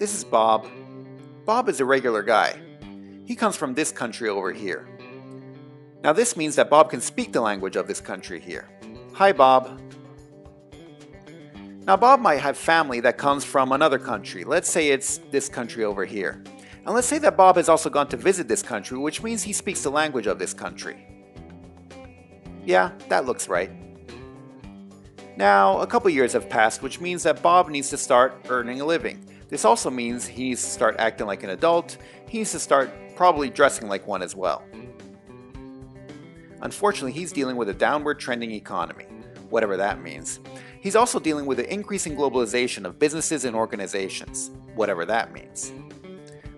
This is Bob. Bob is a regular guy. He comes from this country over here. Now this means that Bob can speak the language of this country here. Hi, Bob. Now Bob might have family that comes from another country. Let's say it's this country over here. And let's say that Bob has also gone to visit this country, which means he speaks the language of this country. Yeah, that looks right. Now, a couple years have passed, which means that Bob needs to start earning a living. This also means he needs to start acting like an adult. He needs to start probably dressing like one as well. Unfortunately, he's dealing with a downward trending economy, whatever that means. He's also dealing with the increasing globalization of businesses and organizations, whatever that means.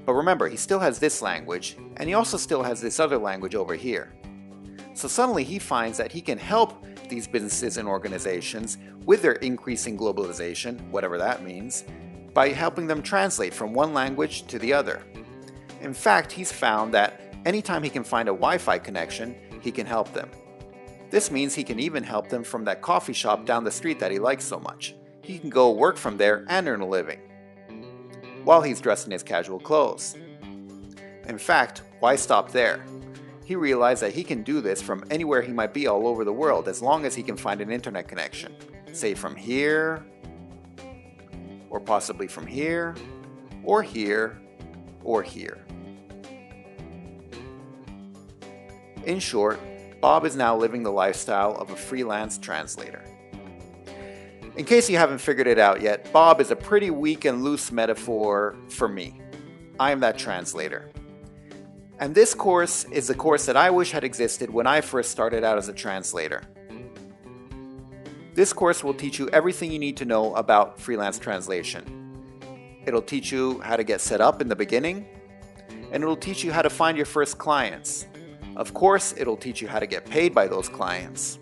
But remember, he still has this language, and he also still has this other language over here. So suddenly he finds that he can help these businesses and organizations with their increasing globalization, whatever that means, by helping them translate from one language to the other. In fact, he's found that anytime he can find a Wi-Fi connection, he can help them. This means he can even help them from that coffee shop down the street that he likes so much. He can go work from there and earn a living, while he's dressed in his casual clothes. In fact, why stop there? He realized that he can do this from anywhere he might be all over the world as long as he can find an internet connection. Say from here, or possibly from here, or here, or here. In short, Bob is now living the lifestyle of a freelance translator. In case you haven't figured it out yet, Bob is a pretty weak and loose metaphor for me. I am that translator. And this course is the course that I wish had existed when I first started out as a translator. This course will teach you everything you need to know about freelance translation. It'll teach you how to get set up in the beginning, and it'll teach you how to find your first clients. Of course, it'll teach you how to get paid by those clients.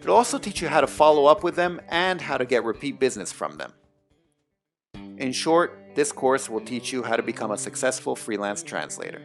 It'll also teach you how to follow up with them and how to get repeat business from them. In short, this course will teach you how to become a successful freelance translator.